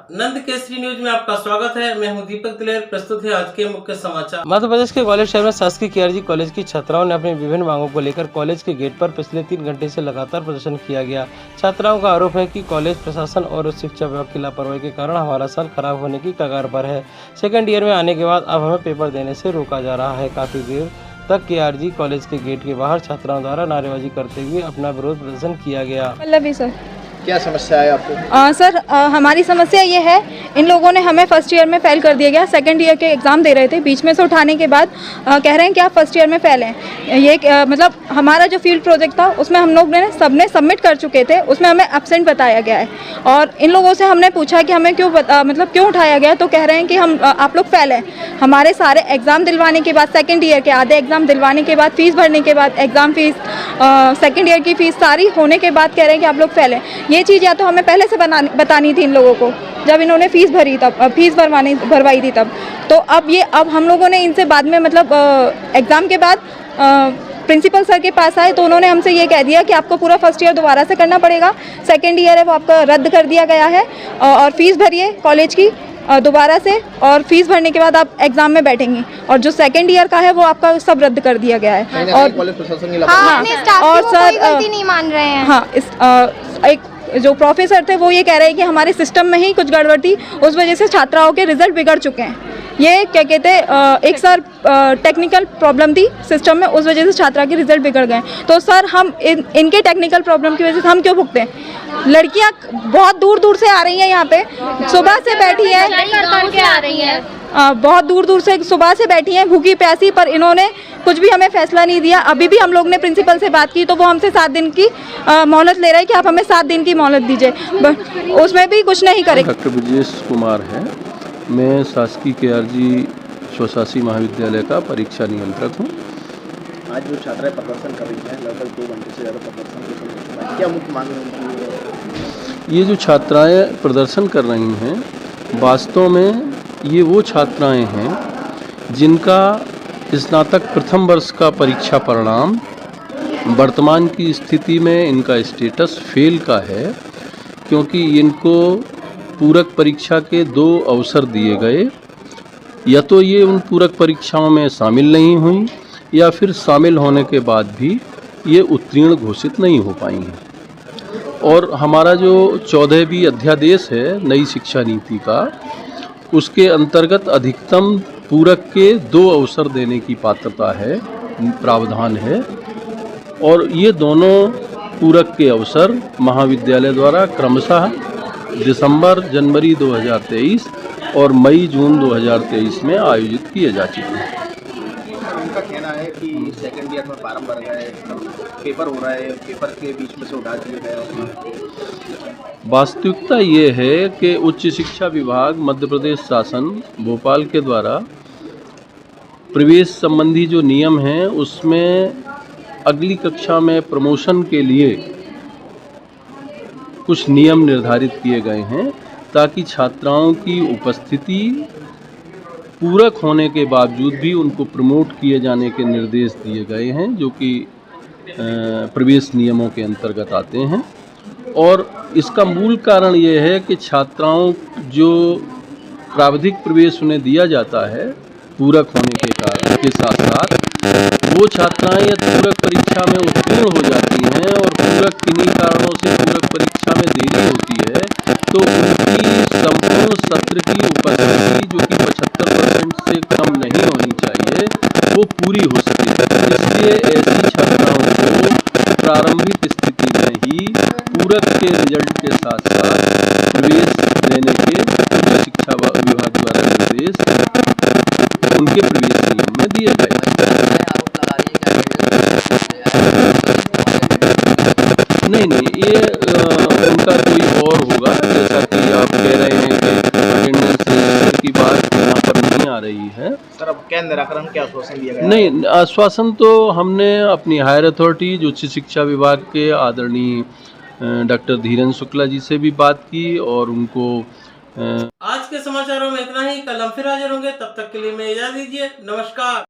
नंद Kesari news में आपका स्वागत है। मैं हूं दीपक दिलेर। प्रस्तुत है आज के मुख्य समाचार। मध्य प्रदेश के ग्वालियर शहर में शासकीय केआरजी कॉलेज की छात्राओं ने अपनी विभिन्न मांगों को लेकर कॉलेज के गेट पर पिछले 3 घंटे से लगातार प्रदर्शन किया गया। छात्राओं का आरोप है कि कॉलेज प्रशासन और शिक्षा विभाग की लापरवाही के कारण हमारा साल खराब होने की कगार पर है। सेकेंड ईयर में आने के बाद अब हमें पेपर देने से रोका जा रहा है। काफी देर तक केआरजी कॉलेज के गेट के बाहर छात्राओं द्वारा नारेबाजी करते हुए अपना विरोध प्रदर्शन किया गया। पल्लवी सर, क्या समस्या है आपको? सर हमारी समस्या ये है, इन लोगों ने हमें फर्स्ट ईयर में फ़ेल कर दिया गया। सेकंड ईयर के एग्ज़ाम दे रहे थे, बीच में से उठाने के बाद कह रहे हैं कि आप फर्स्ट ईयर में फ़ेल हैं। ये मतलब हमारा जो फील्ड प्रोजेक्ट था उसमें हम लोग ने सबने सबमिट कर चुके थे, उसमें हमें एब्सेंट बताया गया है। और इन लोगों से हमने पूछा कि हमें क्यों उठाया गया, तो कह रहे हैं कि आप लोग फ़ेल हैं। हमारे सारे एग्ज़ाम दिलवाने के बाद, सेकेंड ईयर के आधे एग्ज़ाम दिलवाने के बाद, फीस भरने के बाद, एग्ज़ाम फीस, सेकेंड ईयर की फ़ीस सारी होने के बाद कह रहे हैं कि आप लोग फ़ेल हैं। ये चीज़ या तो हमें पहले से बतानी थी इन लोगों को, जब इन्होंने फीस भरी तब, फीस भरवाई थी तब। तो अब हम लोगों ने इनसे बाद में मतलब एग्ज़ाम के बाद प्रिंसिपल सर के पास आए तो उन्होंने हमसे ये कह दिया कि आपको पूरा फर्स्ट ईयर दोबारा से करना पड़ेगा। सेकेंड ईयर है वो आपका रद्द कर दिया गया है और फीस भरिए कॉलेज की दोबारा से, और फीस भरने के बाद आप एग्जाम में बैठेंगी। और जो सेकेंड ईयर का है वो आपका सब रद्द कर दिया गया है। और कॉलेज प्रशासन की और सर गलती नहीं मान रहे हैं। हाँ, एक जो प्रोफेसर थे वो ये कह रहे हैं कि हमारे सिस्टम में ही कुछ गड़बड़ थी, उस वजह से छात्राओं के रिजल्ट बिगड़ चुके हैं। ये क्या कहते हैं, एक सर टेक्निकल प्रॉब्लम थी सिस्टम में, उस वजह से छात्रा के रिजल्ट बिगड़ गए। तो सर हम इनके टेक्निकल प्रॉब्लम की वजह से हम क्यों भुगते हैं? लड़कियां बहुत दूर दूर से आ रही हैं, यहाँ पे सुबह से बैठी हैं, बहुत दूर दूर से सुबह से बैठी हैं भूखी प्यासी, पर इन्होंने कुछ भी हमें फैसला नहीं दिया। अभी भी हम लोग ने प्रिंसिपल से बात की तो वो हमसे 7 दिन की मोहलत ले रहे हैं कि आप हमें 7 दिन की मोहलत दीजिए, उसमें भी कुछ नहीं करेंगे। डॉक्टर ब्रजेश कुमार है, मैं शासकीय केआरजी स्वशासी महाविद्यालय का परीक्षा नियंत्रक हूँ। आज जो छात्राएं प्रदर्शन कर रही हैं, लगभग 2 घंटे से ज़्यादा प्रदर्शन, क्या मुख्य मांग है उनकी? ये जो छात्राएं प्रदर्शन कर रही हैं, वास्तव में ये वो छात्राएं हैं जिनका स्नातक प्रथम वर्ष का परीक्षा परिणाम वर्तमान की स्थिति में इनका स्टेटस फेल का है, क्योंकि इनको पूरक परीक्षा के 2 अवसर दिए गए। या तो ये उन पूरक परीक्षाओं में शामिल नहीं हुई, या फिर शामिल होने के बाद भी ये उत्तीर्ण घोषित नहीं हो पाई हैं। और हमारा जो 14वीं अध्यादेश है नई शिक्षा नीति का, उसके अंतर्गत अधिकतम पूरक के 2 अवसर देने की पात्रता है, प्रावधान है। और ये दोनों पूरक के अवसर महाविद्यालय द्वारा क्रमशः दिसंबर जनवरी 2023 और मई जून 2023 में आयोजित किए जा चुके हैं। उनका कहना है कि सेकेंड ईयर में फार्म भर गए, पेपर हो रहा है, पेपर के बीच में से उठा दिए गए। वास्तविकता ये है कि उच्च शिक्षा विभाग मध्य प्रदेश शासन भोपाल के द्वारा प्रवेश संबंधी जो नियम हैं उसमें अगली कक्षा में प्रमोशन के लिए कुछ नियम निर्धारित किए गए हैं, ताकि छात्राओं की उपस्थिति पूरक होने के बावजूद भी उनको प्रमोट किए जाने के निर्देश दिए गए हैं, जो कि प्रवेश नियमों के अंतर्गत आते हैं। और इसका मूल कारण ये है कि छात्राओं जो प्राविधिक प्रवेश उन्हें दिया जाता है पूरक होने के कारण के साथ साथ, वो छात्राएं यदि पूरक परीक्षा में उत्तीर्ण हो जाती हैं और पूरक किन्हीं कारणों से पूरक परीक्षा में देरी होती है, तो उनकी संपूर्ण सत्र की उपस्थिति जो कि 75% से कम नहीं होनी चाहिए, वो पूरी हो सके। इसलिए ऐसी छात्राओं को प्रारंभिक स्थिति में ही पूरक के रिजल्ट के साथ साथ प्रवेश देने के उच्च शिक्षा विभाग द्वारा निर्देश उनके प्रवेश नियम में दिए गए। नहीं, ये उनका कोई और होगा, जैसा कि आप कह रहे हैं कि अटेंडेंस की बात यहाँ पर नहीं आ रही है। सर अब क्या निराकरण, क्या आश्वासन दिया गया? नहीं, आश्वासन तो हमने अपनी हायर अथॉरिटी जो उच्च शिक्षा विभाग के आदरणीय डॉक्टर धीरेन्द्र शुक्ला जी से भी बात की और उनको आज के समाचारों में इतना ही। कल हम फिर हाजिर होंगे, तब तक के लिए मैं इजाज़त दीजिए। नमस्कार।